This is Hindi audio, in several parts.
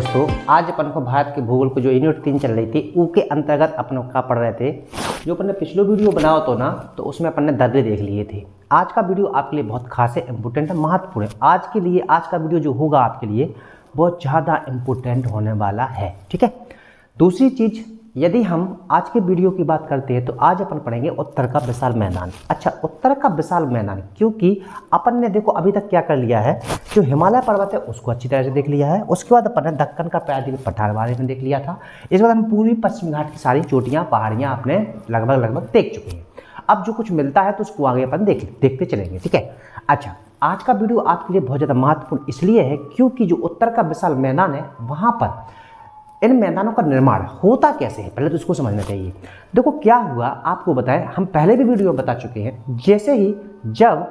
दोस्तों, आज अपन को भारत के भूगोल को जो यूनिट 3 चल रही थी उसके अंतर्गत अपन का पढ़ रहे थे। जो अपन ने पिछले वीडियो बनाया तो ना, तो उसमें अपन ने दर्रे देख लिए थे। आज का वीडियो आपके लिए बहुत खास है, इंपॉर्टेंट है, महत्वपूर्ण है। आज के लिए आज का वीडियो जो होगा आपके लिए बहुत ज़्यादा इम्पोर्टेंट होने वाला है। ठीक है। दूसरी चीज़, यदि हम आज के वीडियो की बात करते हैं तो आज अपन पढ़ेंगे उत्तर का विशाल मैदान। अच्छा, उत्तर का विशाल मैदान, क्योंकि अपन ने देखो अभी तक क्या कर लिया है, जो हिमालय पर्वत है उसको अच्छी तरह से देख लिया है। उसके बाद अपन ने दक्कन का प्रायद्वीप पठार बारे में देख लिया था। इस बाद हम पूरी पश्चिमी घाट की सारी चोटियाँ पहाड़ियाँ अपने लगभग देख चुके हैं। अब जो कुछ मिलता है तो उसको आगे अपन देखते चलेंगे। ठीक है। अच्छा, आज का वीडियो आपके लिए बहुत ज़्यादा महत्वपूर्ण इसलिए है क्योंकि जो उत्तर का विशाल मैदान है वहाँ पर इन मैदानों का निर्माण होता कैसे है, पहले तो इसको समझना चाहिए। देखो क्या हुआ आपको बताएं, हम पहले भी वीडियो में बता चुके हैं। जैसे ही जब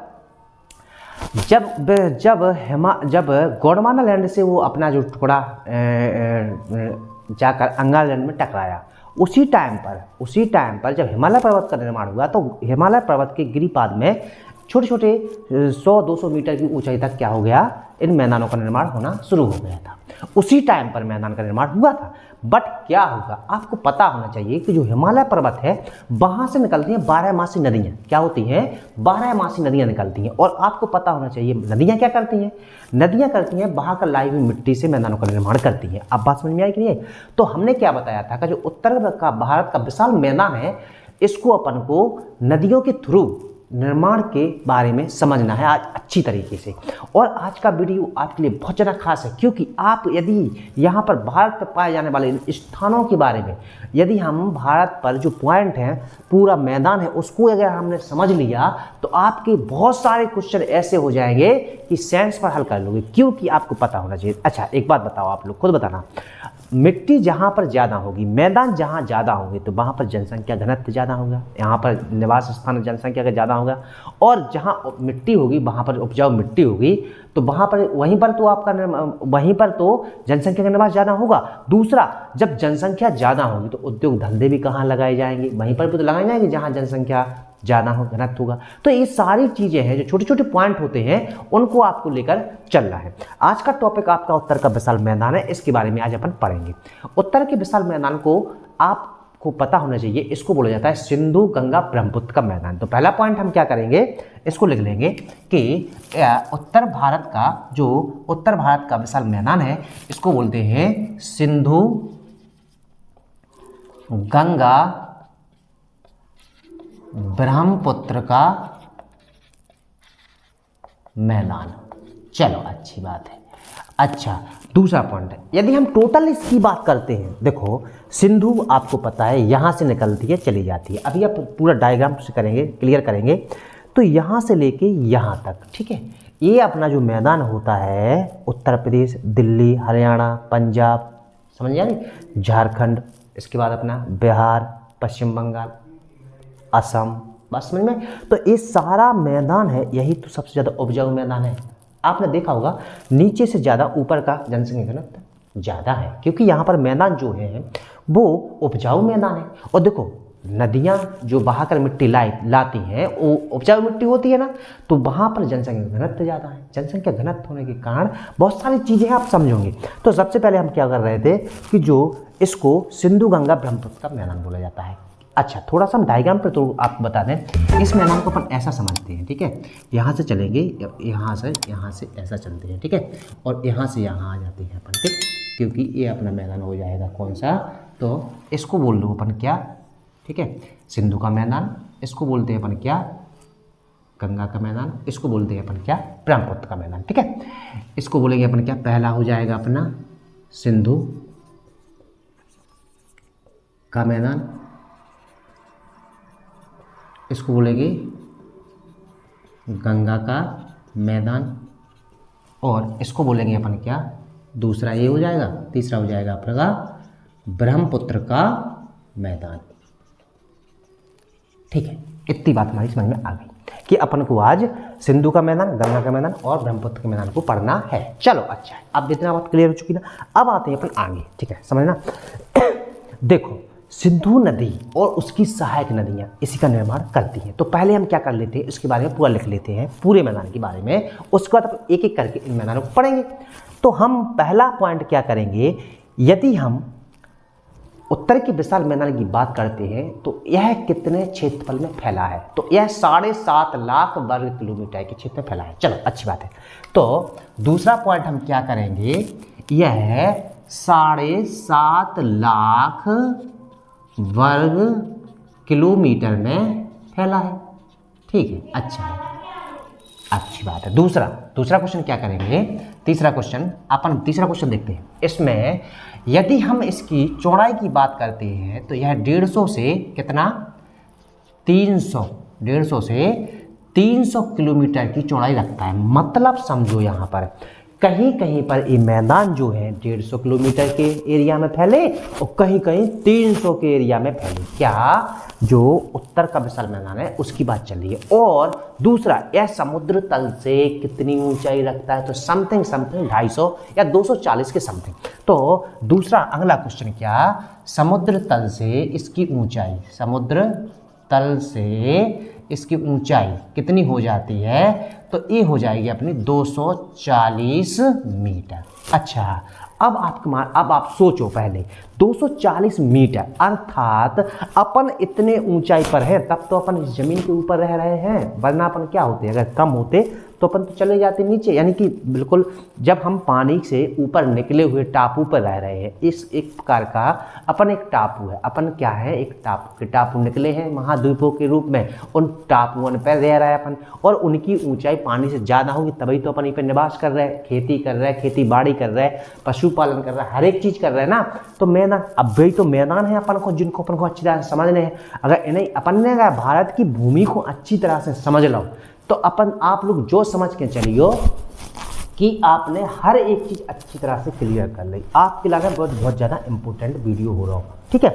गोंडवाना लैंड से वो अपना जो टुकड़ा जाकर अंगार लैंड में टकराया, उसी टाइम पर जब हिमालय पर्वत का निर्माण हुआ तो हिमालय पर्वत के गिरिपाद में छोटे छोटे 100-200 मीटर की ऊंचाई तक क्या हो गया, इन मैदानों का निर्माण होना शुरू हो गया था। उसी टाइम पर मैदान का निर्माण हुआ था। बट क्या होगा आपको पता होना चाहिए कि जो हिमालय पर्वत है वहां से निकलती हैं 12मासी नदियां। क्या होती हैं? 12मासी नदियां निकलती हैं। और आपको पता होना चाहिए नदियां क्या करती हैं? नदियां करती हैं बहाकर लाई हुई मिट्टी से मैदानों का निर्माण करती हैं। अब बात समझ में आई कि नहीं? तो हमने क्या बताया था कि जो उत्तर का भारत का विशाल मैदान है, इसको अपन को नदियों के थ्रू निर्माण के बारे में समझना है आज अच्छी तरीके से। और आज का वीडियो आपके लिए बहुत ज़्यादा खास है क्योंकि आप यदि यहाँ पर भारत पर पाए जाने वाले स्थानों के बारे में, यदि हम भारत पर जो पॉइंट हैं, पूरा मैदान है, उसको अगर हमने समझ लिया तो आपके बहुत सारे क्वेश्चन ऐसे हो जाएंगे कि साइंस पर हल कर लोगे, क्योंकि आपको पता होना चाहिए। अच्छा, एक बात बताओ, आप लोग खुद बताना, मिट्टी जहाँ पर ज़्यादा होगी, मैदान जहाँ ज़्यादा होंगे तो वहाँ पर जनसंख्या घनत्व ज़्यादा होगा, यहाँ पर निवास स्थान जनसंख्या का ज़्यादा होगा। और जहाँ मिट्टी होगी, वहाँ पर उपजाऊ मिट्टी होगी, तो वहाँ पर वहीं पर तो जनसंख्या का निवास ज़्यादा होगा। दूसरा, जब जनसंख्या ज़्यादा होगी तो उद्योग धंधे भी कहाँ लगाए जाएंगे? वहीं पर भी तो लगाए जाएंगे जहाँ जनसंख्या ज़्यादा हो, घनत्व होगा। तो ये सारी चीज़ें हैं, जो छोटे छोटे पॉइंट होते हैं, उनको आपको लेकर चलना है। आज का टॉपिक आपका उत्तर का विशाल मैदान है, इसके बारे में आज अपन पढ़ेंगे। उत्तर के विशाल मैदान को आपको पता होना चाहिए, इसको बोला जाता है सिंधु गंगा ब्रह्मपुत्र का मैदान। तो पहला पॉइंट हम क्या करेंगे, इसको लिख लेंगे कि उत्तर भारत का विशाल मैदान है, इसको बोलते हैं सिंधु गंगा ब्रह्मपुत्र का मैदान। चलो, अच्छी बात है। अच्छा, दूसरा पॉइंट है, यदि हम टोटल इसकी बात करते हैं, देखो सिंधु आपको पता है यहाँ से निकलती है चली जाती है। अभी आप पूरा डायग्राम से करेंगे, क्लियर करेंगे, तो यहाँ से लेके यहाँ तक, ठीक है, ये अपना जो मैदान होता है उत्तर प्रदेश, दिल्ली, हरियाणा, पंजाब, समझ जाए, झारखंड, इसके बाद अपना बिहार, पश्चिम बंगाल, असम, बस समझ में। तो ये सारा मैदान है, यही तो सबसे ज़्यादा उपजाऊ मैदान है। आपने देखा होगा नीचे से ज़्यादा ऊपर का जनसंख्या घनत्व ज़्यादा है, क्योंकि यहाँ पर मैदान जो है वो उपजाऊ मैदान है। और देखो नदियाँ जो बहाकर मिट्टी लाती हैं वो उपजाऊ मिट्टी होती है ना, तो वहाँ पर जनसंख्या घनत्व ज़्यादा है। जनसंख्या घनत्व होने के कारण बहुत सारी चीज़ें आप समझोगे। तो सबसे पहले हम क्या कर रहे थे कि जो इसको सिंधु गंगा ब्रह्मपुत्र का मैदान बोला जाता है। अच्छा, थोड़ा सा हम डायग्राम पर तो आपको बता दें, इस मैदान को अपन ऐसा समझते हैं, ठीक है, यहाँ से चलेंगे, यहाँ से ऐसा चलते हैं, ठीक है, और यहाँ से यहाँ आ जाते हैं अपन, ठीक, क्योंकि ये अपना मैदान हो जाएगा कौन सा, तो इसको बोल लो अपन क्या, ठीक है, सिंधु का मैदान, इसको बोलते हैं अपन क्या, गंगा का मैदान, इसको बोलते हैं अपन क्या, ब्रह्मपुत्र का मैदान, ठीक है। इसको बोलेंगे अपन क्या, पहला हो जाएगा अपना सिंधु का मैदान, इसको बोलेंगे गंगा का मैदान, और इसको बोलेंगे अपन क्या, दूसरा ये हो जाएगा, तीसरा हो जाएगा अपना ब्रह्मपुत्र का मैदान। ठीक है, इतनी बात हमारी समझ में आ गई कि अपन को आज सिंधु का मैदान, गंगा का मैदान और ब्रह्मपुत्र के मैदान को पढ़ना है। चलो, अच्छा है, अब इतना बात क्लियर हो चुकी ना। अब आते हैं अपन आगे, ठीक है, समझना। देखो, सिंधु नदी और उसकी सहायक नदियाँ इसी का निर्माण करती हैं। तो पहले हम क्या कर लेते हैं, इसके बारे में पूरा लिख लेते हैं, पूरे मैदान के बारे में। उसके बाद एक एक करके इन मैदानों को पढ़ेंगे। तो हम पहला पॉइंट क्या करेंगे, यदि हम उत्तर के विशाल मैदान की बात करते हैं तो यह कितने क्षेत्रफल में फैला है, तो यह 7.5 लाख वर्ग किलोमीटर के क्षेत्र में फैला है। चलो अच्छी बात है। तो दूसरा पॉइंट हम क्या करेंगे, यह 7.5 लाख वर्ग किलोमीटर में फैला है। ठीक है, अच्छा है, अच्छी बात है। दूसरा क्वेश्चन क्या करेंगे, तीसरा क्वेश्चन देखते हैं। इसमें यदि हम इसकी चौड़ाई की बात करते हैं तो यह 150 से कितना 150 से 300 किलोमीटर की चौड़ाई रखता है। मतलब समझो यहाँ पर कहीं कहीं पर ये मैदान जो है 150 किलोमीटर के एरिया में फैले और कहीं कहीं 300 के एरिया में फैले। क्या जो उत्तर का विशाल मैदान है उसकी बात चल रही है। और दूसरा, यह समुद्र तल से कितनी ऊंचाई रखता है, तो समथिंग 250 या 240 के समथिंग। तो दूसरा अगला क्वेश्चन क्या, समुद्र तल से इसकी ऊंचाई, समुद्र तल से इसकी ऊंचाई कितनी हो जाती है, तो ये हो जाएगी अपनी 240 मीटर। अच्छा, अब आप सोचो पहले 240 मीटर अर्थात अपन इतने ऊंचाई पर है, तब तो अपन इस जमीन के ऊपर रह रहे हैं, वरना अपन क्या होते, अगर कम होते तो अपन तो चले जाते नीचे। यानी कि बिल्कुल जब हम पानी से ऊपर निकले हुए टापू पर रह रहे हैं, इस एक प्रकार का अपन एक टापू है, अपन क्या है, एक टापू के टापू निकले हैं महाद्वीपों के रूप में, उन टापुओं पर रह रहा है अपन, और उनकी ऊंचाई पानी से ज़्यादा होगी तभी तो अपन यहीं पर निवास कर रहे हैं, खेती कर रहे हैं, खेती बाड़ी कर रहे हैं, पशुपालन कर रहे हैं, हर एक चीज़ कर रहे हैं ना। तो मैदान, अब वही तो मैदान है अपन को, जिनको अपन को अच्छी तरह से समझने हैं। अगर इन्हें अपन ने अगर भारत की भूमि को अच्छी तरह से समझ लो तो आप लोग जो समझ के चलियो कि आपने हर एक चीज़ अच्छी तरह से क्लियर कर ली, आपके लिए बहुत ज़्यादा इंपॉर्टेंट वीडियो हो रहा हो। ठीक है,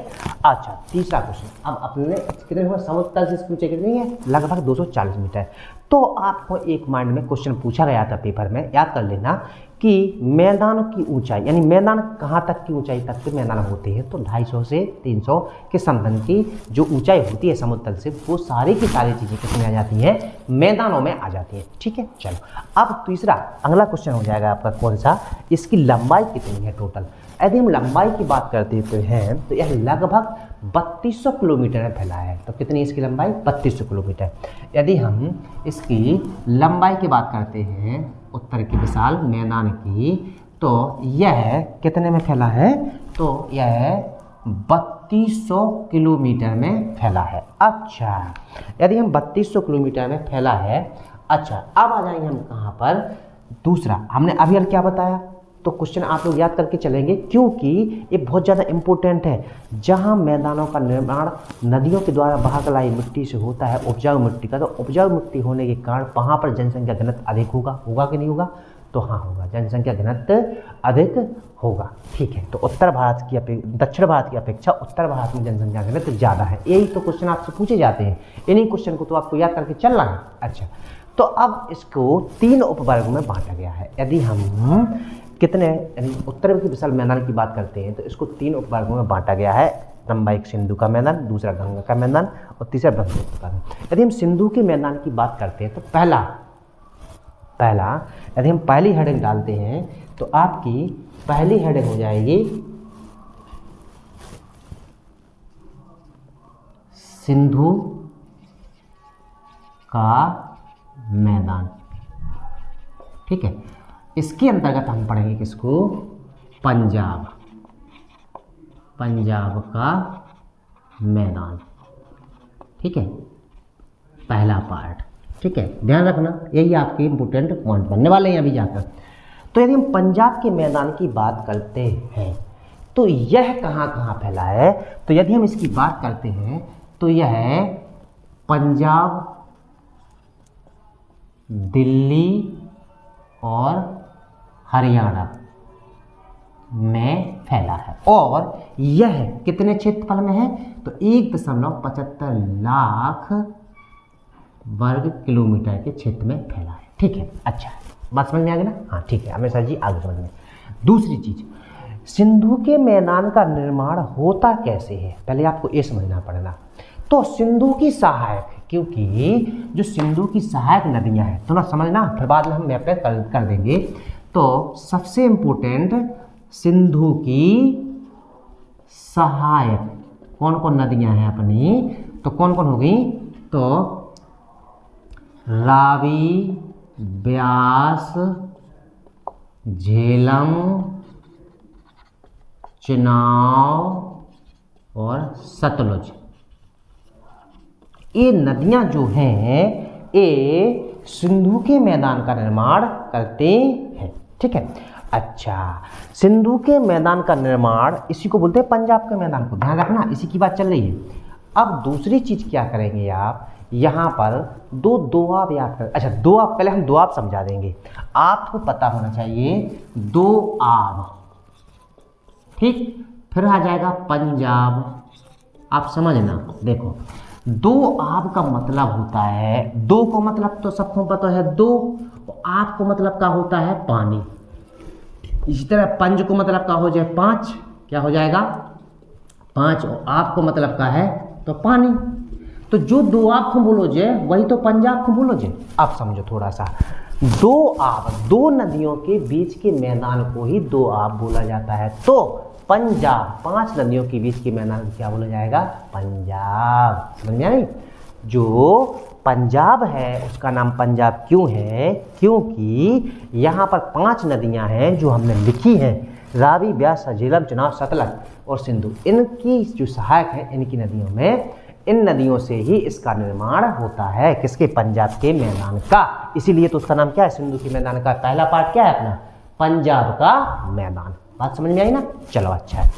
अच्छा, तीसरा क्वेश्चन, अब अपने कितने हुआ, समुद्र तल से पूछे कितनी है, लगभग 240 मीटर। तो आपको एक माइंड में क्वेश्चन पूछा गया था पेपर में, याद कर लेना कि मैदान की ऊंचाई, यानी मैदान कहाँ तक की ऊंचाई तक के मैदान होते हैं, तो 250 से 300 के समथिंग की जो ऊंचाई होती है समुद्र तल से, वो सारी की सारी चीज़ें कितनी आ जाती हैं, मैदानों में आ जाती हैं। ठीक है, चलो अब तीसरा अगला क्वेश्चन हो जाएगा आपका कौन सा, इसकी लंबाई कितनी है टोटल। यदि हम लंबाई की बात करते हैं तो यह लगभग 3200 किलोमीटर में फैला है। तो कितनी इसकी लंबाई, 3200 किलोमीटर। यदि हम इसकी लंबाई की बात करते हैं उत्तर के विशाल मैदान की, तो यह कितने में फैला है, तो यह 3200 किलोमीटर में फैला है। अच्छा, यदि हम 3200 किलोमीटर में फैला है, अच्छा अब आ जाएंगे हम कहाँ पर, दूसरा हमने अभी क्या बताया, तो क्वेश्चन आप लोग याद करके चलेंगे क्योंकि ये बहुत ज़्यादा इम्पोर्टेंट है। जहाँ मैदानों का निर्माण नदियों के द्वारा बहाकलाई मिट्टी से होता है, उपजाऊ मिट्टी का, तो उपजाऊ मिट्टी होने के कारण वहाँ पर जनसंख्या घनत्व अधिक होगा कि नहीं होगा, तो हाँ होगा, जनसंख्या घनत्व अधिक होगा। ठीक है, तो उत्तर भारत की दक्षिण भारत की अपेक्षा उत्तर भारत में जनसंख्या घनत्व ज़्यादा है। यही तो क्वेश्चन आपसे पूछे जाते हैं, इन्हीं क्वेश्चन को तो आपको याद करके चलना है। अच्छा, तो अब इसको 3 उपवर्गों में बांटा गया है। यदि हम कितने उत्तर के विशाल मैदान की बात करते हैं तो इसको 3 उपवर्गों में बांटा गया है। नंबर 1 सिंधु का मैदान, दूसरा गंगा का मैदान और तीसरा ब्रह्मपुत्र का मैदान। यदि हम सिंधु के मैदान की बात करते हैं तो पहला यदि हम पहली हेडिंग डालते हैं तो आपकी पहली हेडिंग हो जाएगी सिंधु का मैदान। ठीक है, इसके अंतर्गत हम पढ़ेंगे किसको, पंजाब का मैदान। ठीक है, पहला पार्ट। ठीक है, ध्यान रखना, यही आपके इंपोर्टेंट पॉइंट बनने वाले हैं अभी जाकर। तो यदि हम पंजाब के मैदान की बात करते हैं तो यह कहाँ कहाँ फैला है, तो यदि हम इसकी बात करते हैं तो यह पंजाब, दिल्ली और हरियाणा में फैला है। और यह कितने क्षेत्रफल में है, तो 1.75 लाख वर्ग किलोमीटर के क्षेत्र में फैला है। ठीक है, अच्छा बात समझ में आ गई ना, हाँ ठीक है, हमें सर जी आगे समझ में। दूसरी चीज, सिंधु के मैदान का निर्माण होता कैसे है, पहले आपको ये समझना पड़ेगा। तो सिंधु की सहायक, क्योंकि जो सिंधु की सहायक नदियां हैं, तो ना समझना, फिर बाद में हम मैप पे कर देंगे। तो सबसे इम्पोर्टेंट सिंधु की सहायक कौन कौन नदियां हैं अपनी, तो कौन कौन होगी, तो रावी, ब्यास, झेलम, चिनाव और सतलुज। ये नदियां जो हैं ये सिंधु के मैदान का निर्माण करते हैं। ठीक है, अच्छा, सिंधु के मैदान का निर्माण इसी को बोलते हैं पंजाब के मैदान को, ध्यान रखना, इसी की बात चल रही है। अब दूसरी चीज क्या करेंगे आप, यहाँ पर दो दोआब याद कर, अच्छा दोआब, पहले हम दोआब समझा देंगे, आपको पता होना चाहिए दोआब, ठीक, फिर आ जाएगा पंजाब। आप समझना, देखो दो आब का मतलब होता है, दो को मतलब तो सबको पता है दो, आब को मतलब का होता है पानी। इसी तरह पंज को मतलब का हो जाए पाँच, क्या हो जाएगा पाँच, और आब को मतलब का है तो पानी। तो जो दो आब को बोलो जे वही तो पंजाब को बोलो जे। आप समझो थोड़ा सा, दो आब, दो नदियों के बीच के मैदान को ही दो आब बोला जाता है। तो पंजाब, पांच नदियों के बीच के मैदान को क्या बोला जाएगा, पंजाब। समझ में आई? जो पंजाब है उसका नाम पंजाब क्यों है, क्योंकि यहाँ पर पांच नदियाँ हैं जो हमने लिखी हैं, रावी, ब्यास, झेलम, चिनाब, सतलज और सिंधु। इनकी जो सहायक है, इनकी नदियों में, इन नदियों से ही इसका निर्माण होता है, किसके, पंजाब के मैदान का। इसीलिए तो उसका नाम क्या है, सिंधु के मैदान का। पहला पार्ट क्या है अपना, पंजाब का मैदान। बात समझ में आई ना? चलो अच्छा है।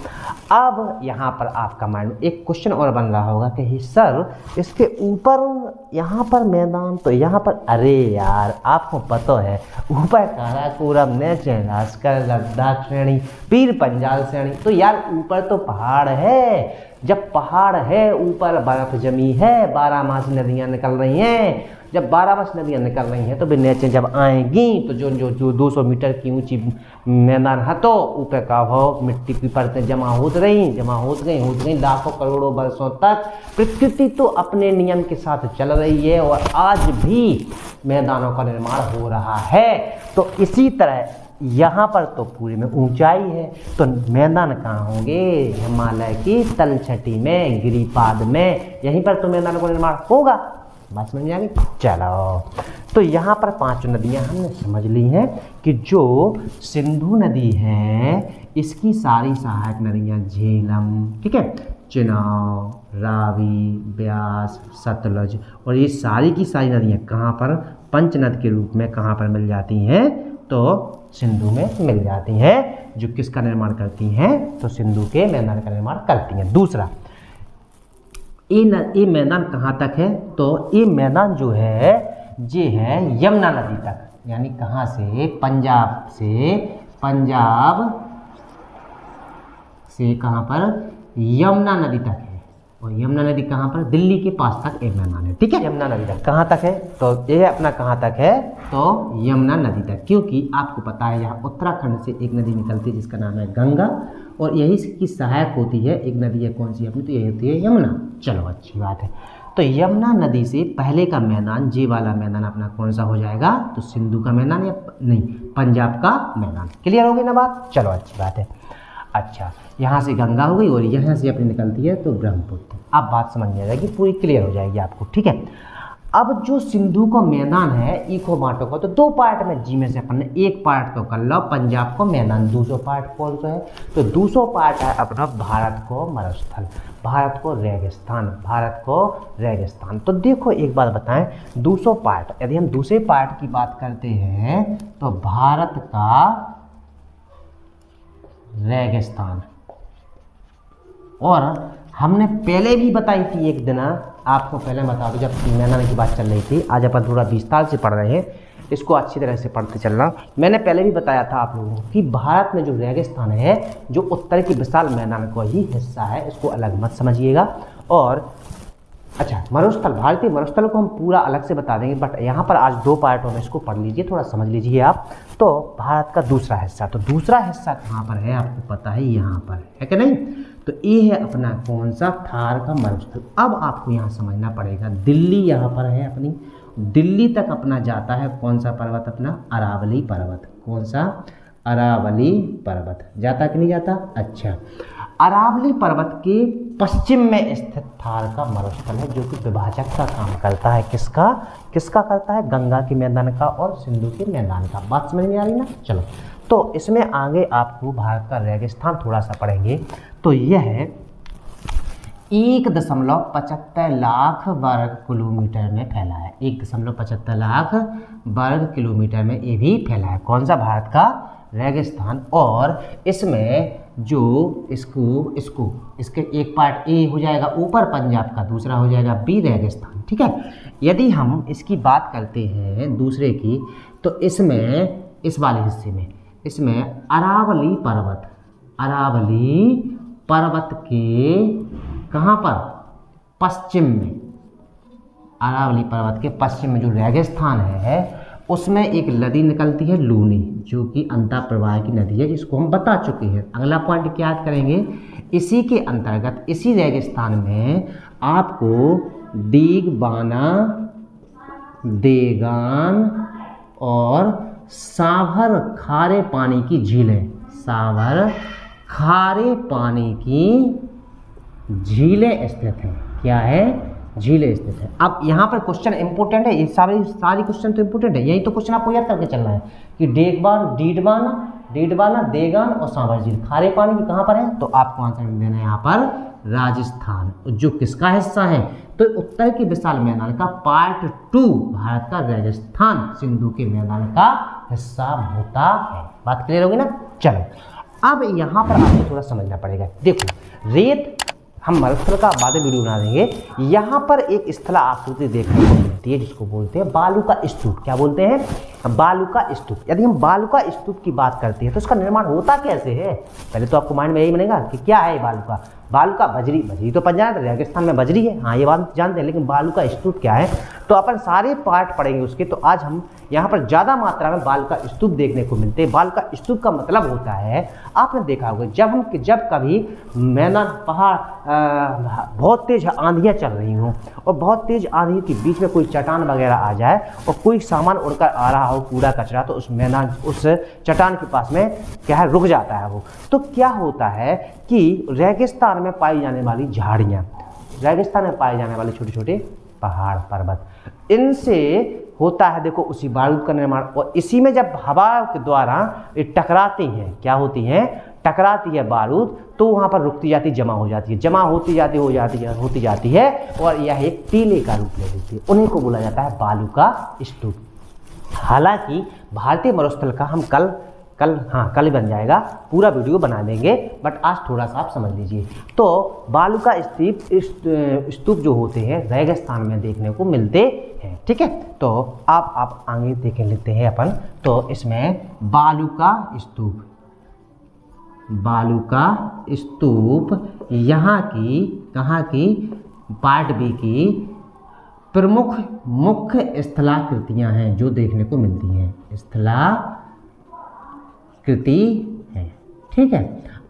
अब यहाँ पर आपका माइंड एक क्वेश्चन और बन रहा होगा कि सर इसके ऊपर यहाँ पर मैदान, तो यहाँ पर, अरे यार आपको पता है ऊपर काराकोरम, नेचर, भास्कर, लद्दाख श्रेणी, पीर पंजाल श्रेणी, तो यार ऊपर तो पहाड़ है। जब पहाड़ है, ऊपर बर्फ जमी है, 12 मास नदियाँ निकल रही हैं। जब 12 मास नदियाँ निकल रही हैं तो नीचे जब आएंगी तो जो 200 मीटर की ऊंची मैदान है, तो ऊपर का भाव मिट्टी की परतें जमा होती गई लाखों करोड़ों वर्षों तक। प्रकृति तो अपने नियम के साथ चल रही है और आज भी मैदानों का निर्माण हो रहा है। तो इसी तरह यहाँ पर तो पूरे में ऊंचाई है, तो मैदान कहाँ होंगे, हिमालय की तलछटी में, गिरिपाद में, यहीं पर तो मैदानों का निर्माण होगा। बात समझ में आ गई? चलो, तो यहाँ पर पांच नदियाँ हमने समझ ली हैं कि जो सिंधु नदी है इसकी सारी सहायक नदियाँ झेलम, ठीक है, चिनाव, रावी, ब्यास, सतलज, और ये सारी की सारी नदियाँ कहाँ पर, पंचनद के रूप में कहाँ पर मिल जाती हैं, तो सिंधु में मिल जाती हैं, जो किसका निर्माण करती हैं, तो सिंधु के मैदान का निर्माण करती हैं। दूसरा, ये मैदान कहाँ तक है, तो ये मैदान जो है ये है यमुना नदी तक, यानी कहाँ से, पंजाब से कहाँ पर, यमुना नदी तक है। और यमुना नदी कहाँ पर, दिल्ली के पास तक एक मैदान है, ठीक है। यमुना नदी तक कहाँ तक है, तो ये अपना कहाँ तक है, तो यमुना नदी तक, क्योंकि आपको पता है यहाँ उत्तराखंड से एक नदी निकलती है जिसका नाम है गंगा, और यही की सहायक होती है एक नदी है, कौन सी अपनी, तो यही होती है यमुना। चलो अच्छी बात है। तो यमुना नदी से पहले का मैदान, जे वाला मैदान अपना कौन सा हो जाएगा, तो सिंधु का मैदान, या नहीं, पंजाब का मैदान। क्लियर हो गई ना बात? चलो अच्छी बात है। अच्छा, यहाँ से गंगा हो गई और यहाँ से अपनी निकलती है तो ब्रह्मपुत्र। अब बात समझ में आ जाएगी, पूरी क्लियर हो जाएगी आपको, ठीक है। अब जो सिंधु का मैदान है इको बांटो को, तो दो पार्ट में, जी में से अपन ने एक पार्ट तो कर लो पंजाब को मैदान, 200 पार्ट कौन सा है, तो 200 पार्ट है अपना भारत को मरुस्थल, भारत को रेगिस्तान। तो देखो एक बात बताएं, 200 पार्ट, यदि हम दूसरे पार्ट की बात करते हैं तो भारत का रेगिस्तान, और हमने पहले भी बताई थी एक दिन, आपको पहले बता दूं जब मैदान की बात चल रही थी, आज अपन थोड़ा विस्तार से पढ़ रहे हैं, इसको अच्छी तरह से पढ़ते चलना। मैंने पहले भी बताया था आप लोगों को कि भारत में जो रेगिस्तान है, जो उत्तर की विशाल मैदान का ही हिस्सा है, इसको अलग मत समझिएगा। और अच्छा, मरुस्थल, भारतीय मरुस्थल को हम पूरा अलग से बता देंगे, बट यहाँ पर आज दो पार्टों में इसको पढ़ लीजिए, थोड़ा समझ लीजिए आप। तो भारत का दूसरा हिस्सा, तो दूसरा हिस्सा कहाँ पर है आपको पता है, यहाँ पर है कि नहीं, तो ये है अपना कौन सा, थार का मरुस्थल। अब आपको यहाँ समझना पड़ेगा, दिल्ली यहाँ पर है अपनी, दिल्ली तक अपना जाता है कौन सा पर्वत, अपना अरावली पर्वत। कौन सा? अरावली पर्वत। जाता कि नहीं जाता? अच्छा, अरावली पर्वत के पश्चिम में स्थित थार का मरुस्थल है, जो कि विभाजक का काम करता है। किसका? किसका करता है? गंगा के मैदान का और सिंधु के मैदान का। बात समझ में आ रही ना? चलो, तो इसमें आगे आपको भारत का रेगिस्तान थोड़ा सा पढ़ेंगे। तो यह है 1.75 लाख वर्ग किलोमीटर में फैला है। 1.75 लाख वर्ग किलोमीटर में ये भी फैला है। कौन सा? भारत का रेगिस्तान। और इसमें जो इसके एक पार्ट ए हो जाएगा ऊपर पंजाब का, दूसरा हो जाएगा बी रेगिस्तान। ठीक है, यदि हम इसकी बात करते हैं दूसरे की, तो इसमें इस वाले हिस्से में इसमें अरावली पर्वत के कहाँ पर? पश्चिम में, अरावली पर्वत के पश्चिम में जो रेगिस्तान है उसमें एक नदी निकलती है लूनी, जो कि अंतर प्रवाह की नदी है, जिसको हम बता चुके हैं। अगला पॉइंट क्या याद करेंगे? इसी के अंतर्गत इसी रेगिस्तान में आपको दीगबाना, देगान और सांभर खारे पानी की झीलें, सांभर खारे पानी की झीलें स्थित हैं। क्या है? झीलें स्थित है। अब यहाँ पर क्वेश्चन इंपोर्टेंट है, ये सारी क्वेश्चन तो इंपोर्टेंट है। यही तो क्वेश्चन आपको याद करके चलना है कि डीडबाना, देगान और सांभर झील खारे पानी की कहाँ पर है? तो आपको आंसर देना है यहाँ पर राजस्थान, जो किसका हिस्सा है? तो उत्तर के विशाल मैदान का पार्ट 2 भारत का रेगिस्तान सिंधु के मैदान का हिस्सा होता है। बात क्लियर होगी ना? चलो, अब यहाँ पर आपको थोड़ा समझना पड़ेगा। देखो, रेत हम मरुस्थल का बाद में वीडियो बना देंगे। यहाँ पर एक स्थल आकृति देखने को मिलती है, जिसको बोलते हैं बालू का स्तूप। क्या बोलते हैं? बालू का स्तूप। यदि हम बालू का स्तूप की बात करते हैं तो इसका निर्माण होता कैसे है? पहले तो आपको माइंड में यही बनेगा कि क्या है बालू का बजरी तो पंजाब रेगिस्तान में बजरी है, हाँ ये बात जानते हैं, लेकिन बालू का स्तूप क्या है? तो अपन सारे पार्ट पढ़ेंगे उसके। तो आज हम यहाँ पर ज़्यादा मात्रा में बालू का स्तूप देखने को मिलते हैं। बालू का स्तूप का मतलब होता है, आपने देखा होगा जब कभी मैदान पहाड़ बहुत तेज आंधियाँ चल रही हों और बहुत तेज आंधी के बीच में कोई चट्टान वगैरह आ जाए और कोई सामान उड़कर आ रहा हो, कूड़ा कचरा, तो उस चट्टान के पास में क्या है? रुक जाता है वो। तो क्या होता है कि रेगिस्तान में पाई जाने वाली झाड़ियाँ, रेगिस्तान में पाए जाने वाले छोटे छोटे पहाड़ पर्वत, इनसे होता है देखो उसी बारूद का निर्माण। और इसी में जब हवा के द्वारा ये टकराती हैं, क्या होती हैं? टकराती है बारूद, तो वहाँ पर रुकती जाती, जमा हो जाती है, जमा होती जाती है और यह एक टीले का रूप ले लेती है। उन्हीं को बोला जाता है बालू का स्तूप। हालांकि भारतीय मरुस्थल का हम कल बन जाएगा, पूरा वीडियो बना देंगे, बट आज थोड़ा सा आप समझ लीजिए। तो बालू का स्तूप जो होते हैं रेगिस्तान में देखने को मिलते हैं। ठीक है, तो आप आगे देख लेते हैं अपन। तो इसमें बालू का स्तूप यहाँ की, कहाँ की? पार्ट बी की प्रमुख मुख्य स्थलाकृतियाँ हैं जो देखने को मिलती हैं, स्थलाकृति है। ठीक है,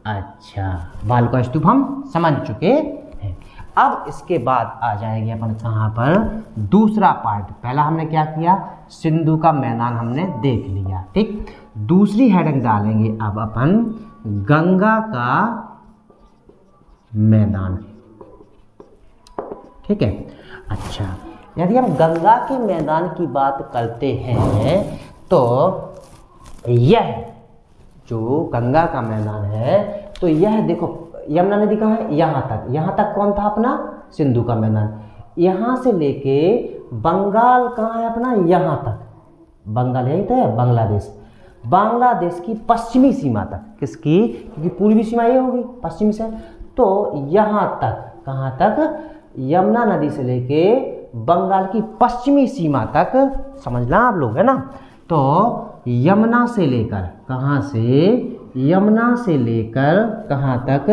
अच्छा, बालू का स्तूप हम समझ चुके हैं। अब इसके बाद आ जाएंगे अपन कहाँ पर? दूसरा पार्ट। पहला हमने क्या किया? सिंधु का मैदान हमने देख लिया। ठीक, दूसरी हेडिंग डालेंगे अब अपन गंगा का मैदान। ठीक है, अच्छा, यदि हम गंगा के मैदान की बात करते हैं तो यह जो गंगा का मैदान है, तो यह देखो यमुना नदी कहाँ है? यहाँ तक कौन था अपना? सिंधु का मैदान। यहाँ से लेके बंगाल कहाँ है अपना? यहाँ तक। बंगाल यही तो है, बांग्लादेश की पश्चिमी सीमा तक। किसकी? क्योंकि पूर्वी सीमा ये होगी, पश्चिम से। तो यहाँ तक, कहाँ तक? यमुना नदी से लेके बंगाल की पश्चिमी सीमा तक, समझना आप लोग, है ना? तो यमुना से लेकर कहाँ से? यमुना से लेकर कहाँ तक?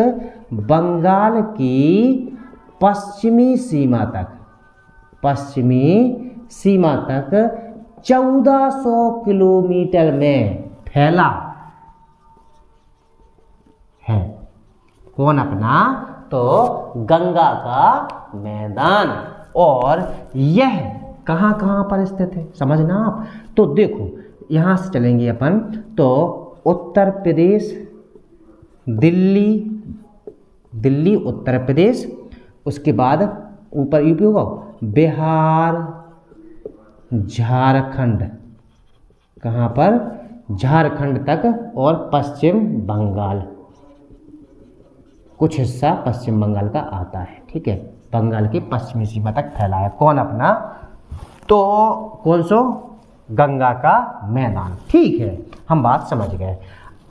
बंगाल की पश्चिमी सीमा तक 1400 किलोमीटर में फैला है। कौन अपना? तो गंगा का मैदान। और यह कहाँ पर स्थित है, समझना आप। तो देखो यहाँ से चलेंगे अपन तो उत्तर प्रदेश, दिल्ली उत्तर प्रदेश, उसके बाद ऊपर यूपी होगा, बिहार, झारखंड, कहाँ पर, झारखंड तक, और पश्चिम बंगाल, कुछ हिस्सा पश्चिम बंगाल का आता है। ठीक है, बंगाल की पश्चिमी सीमा तक फैला है कौन अपना, तो कौन सो, गंगा का मैदान। ठीक है, हम बात समझ गए।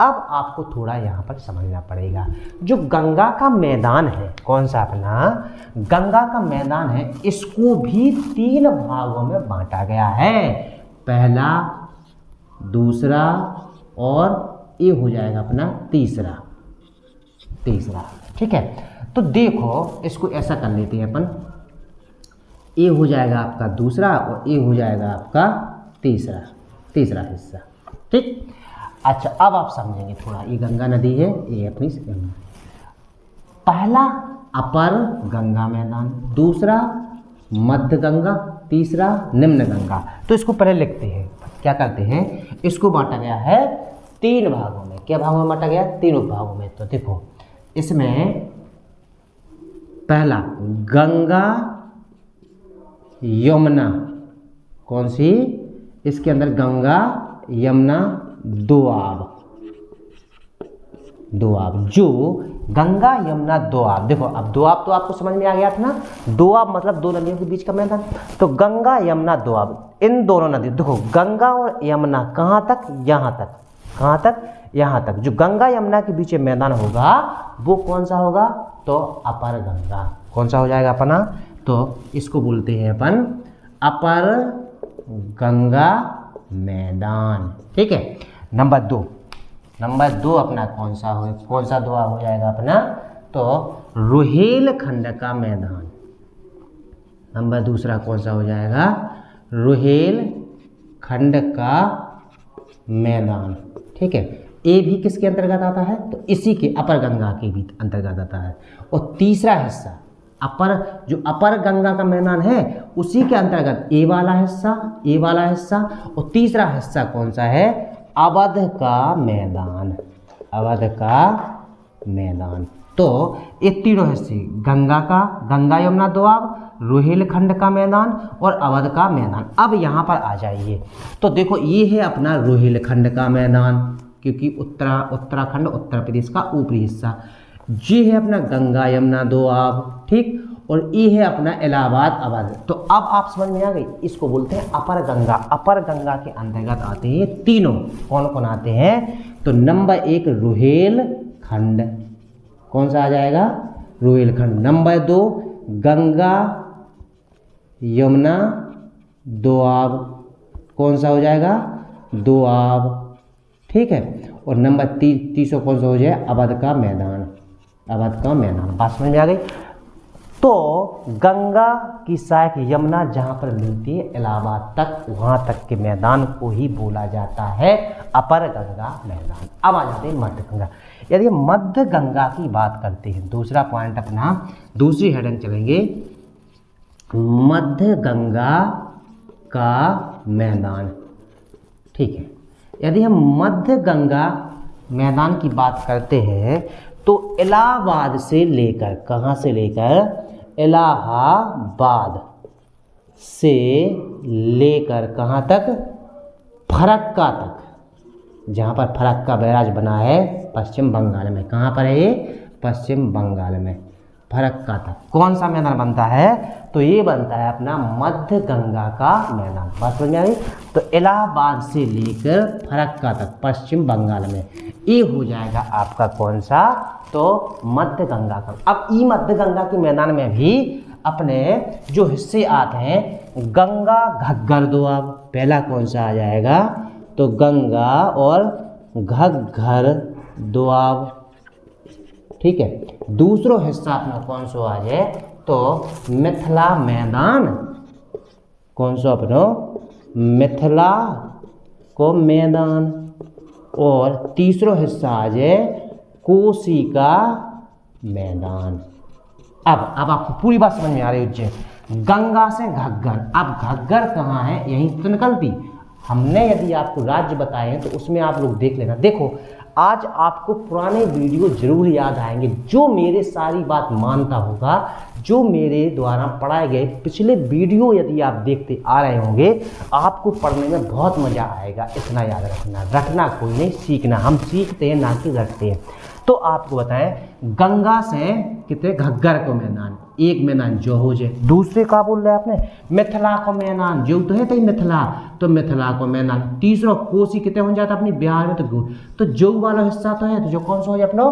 अब आपको थोड़ा यहाँ पर समझना पड़ेगा, जो गंगा का मैदान है, कौन सा अपना गंगा का मैदान है, इसको भी 3 भागों में बांटा गया है। पहला, दूसरा और ये हो जाएगा अपना तीसरा। ठीक है, तो देखो इसको ऐसा कर लेते हैं अपन, ये हो जाएगा आपका दूसरा और ये हो जाएगा आपका तीसरा हिस्सा। ठीक, अच्छा अब आप समझेंगे थोड़ा, ये गंगा नदी है, ये अपनी गंगा। पहला अपर गंगा मैदान, दूसरा मध्य गंगा, तीसरा निम्न गंगा। तो इसको पहले लिखते हैं, क्या करते हैं, इसको बांटा गया है 3 भागों में। क्या भागों में बांटा गया, 3 भागों में। तो देखो इसमें पहला गंगा यमुना, कौन सी, इसके अंदर गंगा यमुना दोआब, जो गंगा यमुना दोआब, देखो अब दोआब तो आपको समझ में आ गया था ना, दोआब मतलब 2 नदियों के बीच का मैदान। तो गंगा यमुना दोआब, इन दोनों नदी, देखो गंगा और यमुना कहाँ तक, यहाँ तक, कहाँ तक, यहाँ तक। जो गंगा यमुना के बीच में मैदान होगा वो कौन सा होगा, तो अपर गंगा। कौन सा हो जाएगा अपना, तो इसको बोलते हैं अपन अपर गंगा मैदान। ठीक है, नंबर 2 अपना कौन सा दुआ हो जाएगा अपना, तो रुहेलखंड का मैदान। नंबर दूसरा कौन सा हो जाएगा, रुहेलखंड का मैदान। ठीक है, ये भी किसके अंतर्गत आता है, तो इसी के अपर गंगा के भी अंतर्गत आता है। और तीसरा हिस्सा जो अपर गंगा का मैदान है उसी के अंतर्गत ये वाला हिस्सा, और तीसरा हिस्सा कौन सा है, अवध का मैदान। तो ये तीनों हिस्से गंगा यमुना दोआब, रुहेलखंड का मैदान और अवध का मैदान। अब यहाँ पर आ जाइए, तो देखो ये है अपना रुहेलखंड का मैदान, क्योंकि उत्तराखंड उत्तर प्रदेश का ऊपरी हिस्सा। ये है अपना गंगा यमुना दोआब, ठीक, और ये है अपना इलाहाबाद अवध। तो अब आप समझ में आ गई, इसको बोलते हैं अपर गंगा। अपर गंगा के अंतर्गत आते हैं तीनों, कौन कौन आते हैं, तो नंबर 1 रुहेलखंड, कौन सा आ जाएगा, रुहेलखंड। नंबर 2 गंगा यमुना दोआब, कौन सा हो जाएगा, दोआब। ठीक है, और नंबर 3 कौन सा हो जाए, अवध का मैदान। बात समझ में आ गई। तो गंगा की सहायक यमुना जहाँ पर मिलती है इलाहाबाद तक, वहाँ तक के मैदान को ही बोला जाता है अपर गंगा मैदान। अब आ जाते हैं मध्य गंगा। यदि मध्य गंगा की बात करते हैं, दूसरा पॉइंट अपना, दूसरी हेडिंग चलेंगे, मध्य गंगा का मैदान। ठीक है, यदि हम मध्य गंगा मैदान की बात करते हैं तो इलाहाबाद से लेकर, कहाँ से लेकर, इलाहाबाद से लेकर कहाँ तक, फरक्का तक, जहाँ पर फरक्का बैराज बना है पश्चिम बंगाल में। कहाँ पर है ये, पश्चिम बंगाल में, फरक्का तक। कौन सा मैदान बनता है, तो ये बनता है अपना मध्य गंगा का मैदान। बात समझ में आई। तो इलाहाबाद से लेकर फरक्का तक पश्चिम बंगाल में, ये हो जाएगा आपका कौन सा, तो मध्य गंगा का। अब ई मध्य गंगा के मैदान में भी अपने जो हिस्से आते हैं, गंगा घग्गर दोआब, पहला कौन सा आ जाएगा, तो गंगा और घग्गर दोआब। ठीक है, दूसरा हिस्सा अपना कौन सा आ जाए, तो मिथिला मैदान, कौन सा अपना, मिथिला को मैदान। और तीसरा हिस्सा आ जाए कोसी का मैदान। अब आपको पूरी बात समझ में आ रही है। गंगा से घग्गर, अब घग्गर कहाँ है, यहीं तो निकलती, हमने यदि आपको राज्य बताए हैं तो उसमें आप लोग देख लेना। देखो आज आपको पुराने वीडियो जरूर याद आएंगे, जो मेरे सारी बात मानता होगा, जो मेरे द्वारा पढ़ाए गए पिछले वीडियो यदि आप देखते आ रहे होंगे, आपको पढ़ने में बहुत मज़ा आएगा। इतना याद रखना, रखना कोई नहीं, सीखना। हम सीखते हैं ना कि रखते हैं। तो आपको बताएं, गंगा से कितने घग्गर को मैदान, एक मैदान जो हो जाए, दूसरे का बोल रहे आपने मिथिला को मैदान, जो तो है तई मिथिला, तो मिथिला को मैदान, तीसरा कोसी कितने हो जाता अपनी बिहार में, तो जो वाला हिस्सा तो है, तो जो कौन सा हो जाए अपना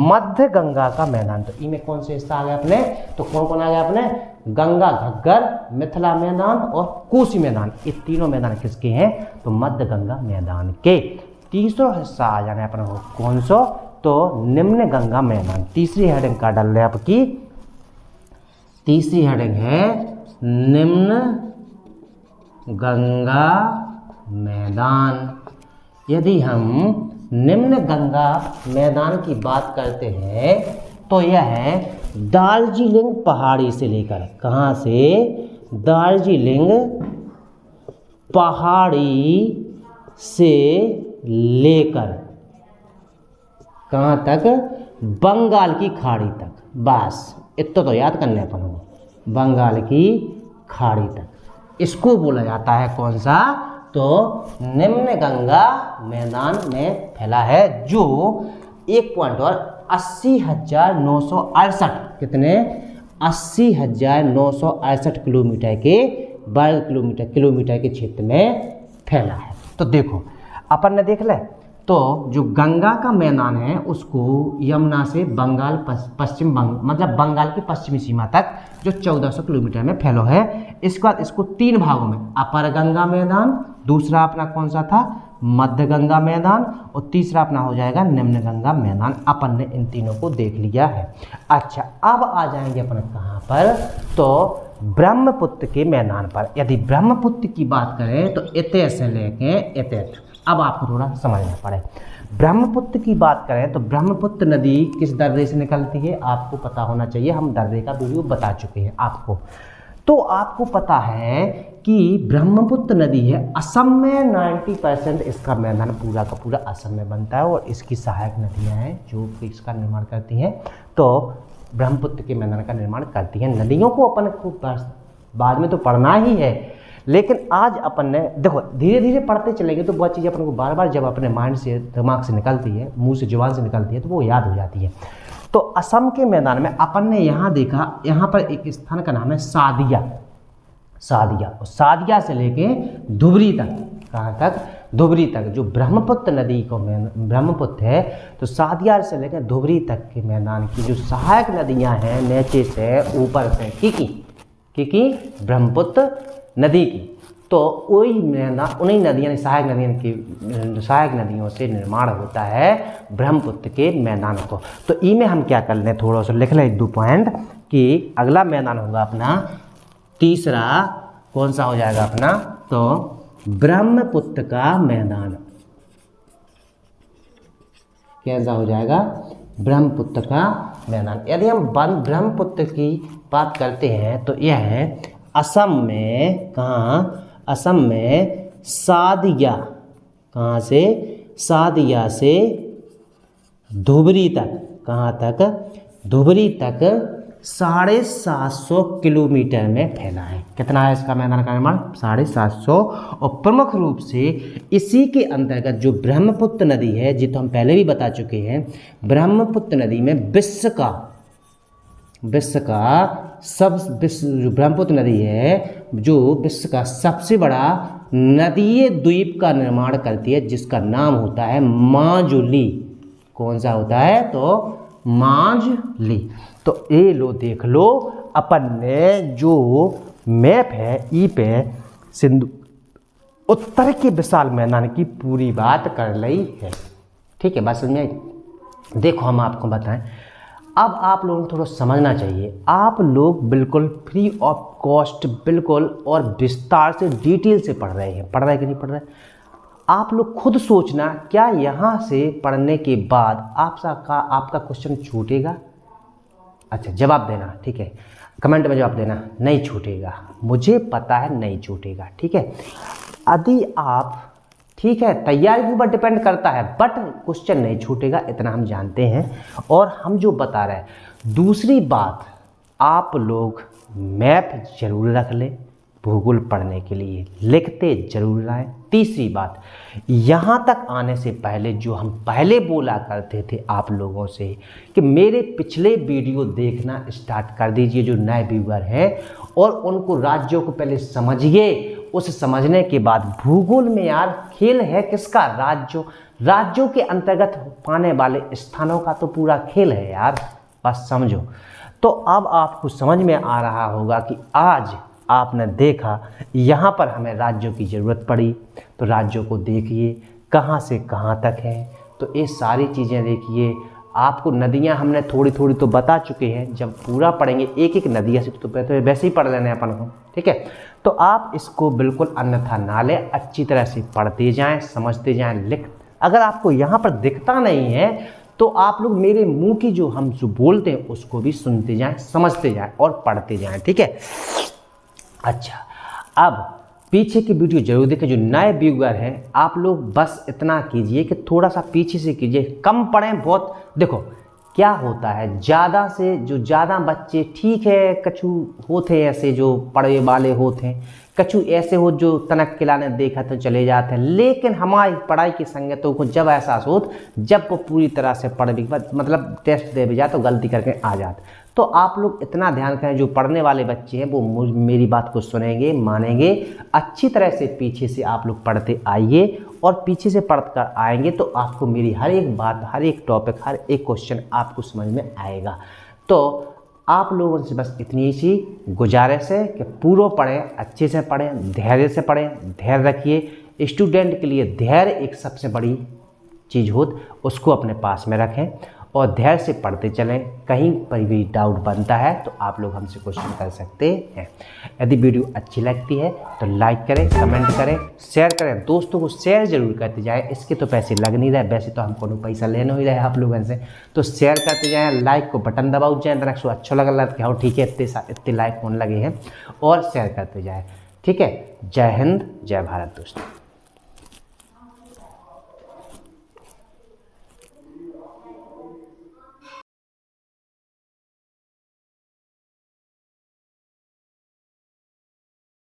मध्य गंगा का मैदान। तो इनमें कौन से हिस्सा आ गए अपने, तो कौन कौन आ गया अपने, गंगा घग्गर, मिथिला मैदान और कोसी मैदान। ये तीनों मैदान किसके हैं, तो मध्य गंगा मैदान के। तीसरा हिस्सा आ जाना है अपना कौन सा, तो निम्न गंगा मैदान। तीसरी हेडिंग का डाल रहे आपकी, तीसरी हेडिंग है निम्न गंगा मैदान। यदि हम निम्न गंगा मैदान की बात करते हैं तो यह है दार्जिलिंग पहाड़ी से लेकर, कहाँ से, दार्जिलिंग पहाड़ी से लेकर कहाँ तक, बंगाल की खाड़ी तक। बस इतना तो याद करने अपन को, बंगाल की खाड़ी तक इसको बोला जाता है कौन सा, तो निम्न गंगा मैदान में फैला है, जो 1.80,968 कितने 80,968 किलोमीटर के वर्ग किलोमीटर के क्षेत्र में फैला है। तो देखो अपन ने देख ले, तो जो गंगा का मैदान है उसको यमुना से बंगाल पश्चिम मतलब बंगाल की पश्चिमी सीमा तक जो 1400 किलोमीटर में फैलो है। इसके बाद इसको तीन भागों में, अपर गंगा मैदान, दूसरा अपना कौन सा था मध्य गंगा मैदान, और तीसरा अपना हो जाएगा निम्न गंगा मैदान। अपन ने इन तीनों को देख लिया है। अच्छा अब आ जाएंगे अपन कहाँ पर, तो ब्रह्मपुत्र के मैदान पर। यदि ब्रह्मपुत्र की बात करें तो इतने से लेके इतने, अब आपको थोड़ा समझना पड़े। ब्रह्मपुत्र की बात करें तो ब्रह्मपुत्र नदी किस दर्रे से निकलती है आपको पता होना चाहिए, हम दर्रे का वीडियो बता चुके हैं आपको। तो आपको पता है कि ब्रह्मपुत्र नदी है असम में 90% इसका मैदान पूरा का पूरा असम में बनता है, और इसकी सहायक नदियां हैं जो कि इसका निर्माण करती हैं, तो ब्रह्मपुत्र के मैदान का निर्माण करती हैं। नदियों को अपन को बाद में तो पढ़ना ही है, लेकिन आज अपन ने देखो धीरे धीरे पढ़ते चलेंगे तो बहुत चीज़ें अपन को बार बार जब अपने माइंड से दिमाग से निकलती है, मुंह से जुबान से निकलती है, तो वो याद हो जाती है। तो असम के मैदान में अपन ने यहाँ देखा, यहाँ पर एक स्थान का नाम है सादिया, और सादिया से लेके धुबरी तक, कहाँ तक, धुबरी तक, जो ब्रह्मपुत्र नदी को ब्रह्मपुत्र है, तो सादिया से लेकर धुबरी तक के मैदान की जो सहायक नदियाँ हैं नीचे से ऊपर से की ब्रह्मपुत्र नदी की, तो वही मैदान उन्हीं नदियाँ सहायक नदियों से निर्माण होता है ब्रह्मपुत्र के मैदान को। तो ई में हम क्या कर लें, थोड़ा सा लिख लें 1-2 पॉइंट कि अगला मैदान होगा अपना तीसरा, कौन सा हो जाएगा अपना, तो ब्रह्मपुत्र का मैदान। कैसा हो जाएगा, ब्रह्मपुत्र का मैदान। यदि हम ब्रह्मपुत्र की बात करते हैं तो यह है असम में, कहाँ, असम में सादिया, कहाँ से, सादिया से धुबरी तक, कहाँ तक, धुबरी तक 750 किलोमीटर में फैला है। कितना है इसका मैदान का निर्माण, 750, और प्रमुख रूप से इसी के अंतर्गत जो ब्रह्मपुत्र नदी है, जिसे हम पहले भी बता चुके हैं, ब्रह्मपुत्र नदी में विश्व का जो ब्रह्मपुत्र नदी है जो विश्व का सबसे बड़ा नदीय द्वीप का निर्माण करती है, जिसका नाम होता है माजुली। कौन सा होता है, तो माजुली। तो ये लो देख लो, अपन ने जो मैप है ई पे सिंधु उत्तर के विशाल मैदान की पूरी बात कर ली है। ठीक है, बात समझ में आई। देखो हम आपको बताएं, अब आप लोगों को थोड़ा समझना चाहिए, आप लोग बिल्कुल फ्री ऑफ कॉस्ट बिल्कुल और विस्तार से डिटेल से पढ़ रहे हैं कि नहीं पढ़ रहे। आप लोग खुद सोचना, क्या यहाँ से पढ़ने के बाद आपका क्वेश्चन छूटेगा? अच्छा जवाब देना, ठीक है, कमेंट में जवाब देना, नहीं छूटेगा, मुझे पता है नहीं छूटेगा। ठीक है, यदि आप, ठीक है, तैयारी के ऊपर डिपेंड करता है, बट क्वेश्चन नहीं छूटेगा, इतना हम जानते हैं। और हम जो बता रहे हैं, दूसरी बात, आप लोग मैप जरूर रख लें भूगोल पढ़ने के लिए, लिखते जरूर लाएं। तीसरी बात, यहाँ तक आने से पहले जो हम पहले बोला करते थे आप लोगों से कि मेरे पिछले वीडियो देखना स्टार्ट कर दीजिए जो नए व्यूअर हैं, और उनको राज्यों को पहले समझिए। उस समझने के बाद भूगोल में यार खेल है किसका, राज्यों के अंतर्गत पाने वाले स्थानों का तो पूरा खेल है यार, बस समझो। तो अब आपको समझ में आ रहा होगा कि आज आपने देखा यहाँ पर हमें राज्यों की ज़रूरत पड़ी, तो राज्यों को देखिए कहाँ से कहाँ तक है, तो ये सारी चीज़ें देखिए। आपको नदियाँ हमने थोड़ी थोड़ी तो बता चुके हैं, जब पूरा पढ़ेंगे एक एक नदियाँ से तो वैसे ही पढ़ लेने अपन को, ठीक है। तो आप इसको बिल्कुल अन्यथा ना लें, अच्छी तरह से पढ़ते जाएं, समझते जाएं। अगर आपको यहाँ पर दिखता नहीं है तो आप लोग मेरे मुंह की जो हम जो बोलते हैं उसको भी सुनते जाएं, समझते जाएं और पढ़ते जाएं, ठीक है। अच्छा, अब पीछे की वीडियो जरूर देखें। जो नए व्यूअर हैं आप लोग बस इतना कीजिए कि थोड़ा सा पीछे से कीजिए, कम पढ़ें बहुत। देखो क्या होता है, ज़्यादा से जो ज़्यादा बच्चे, ठीक है, कछु होते ऐसे जो पढ़े वाले होते हैं, कछु ऐसे हो जो तनक खिलाने देखा तो चले जाते हैं, लेकिन हमारी पढ़ाई की संगतों को जब एहसास हो, जब वो पूरी तरह से पढ़ भी, मतलब टेस्ट दे भी जाए तो गलती करके आ जाते। तो आप लोग इतना ध्यान करें, जो पढ़ने वाले बच्चे हैं वो मेरी बात को सुनेंगे, मानेंगे, अच्छी तरह से पीछे से आप लोग पढ़ते आइए, और पीछे से पढ़ कर आएंगे तो आपको मेरी हर एक बात, हर एक टॉपिक, हर एक क्वेश्चन आपको समझ में आएगा। तो आप लोगों से बस इतनी सी गुजारिश है कि पूरा पढ़ें, अच्छे से पढ़ें, धैर्य से पढ़ें, धैर्य रखिए। स्टूडेंट के लिए धैर्य एक सबसे बड़ी चीज़ होती, उसको अपने पास में रखें और धैर्य से पढ़ते चलें। कहीं पर भी डाउट बनता है तो आप लोग हमसे क्वेश्चन कर सकते हैं। यदि वीडियो अच्छी लगती है तो लाइक करें, कमेंट करें, शेयर करें, दोस्तों को शेयर जरूर करते जाएं। इसके तो पैसे लग नहीं रहे, वैसे तो हमको पैसा लेना ही रहे आप लोगों से, तो शेयर करते जाएं, लाइक को बटन दबाओ जाएँ, तरह से अच्छा लग रहा है कि हाँ ठीक है इतने लाइक होने लगे हैं, और शेयर करते जाएँ, ठीक है। जय हिंद, जय भारत दोस्तों।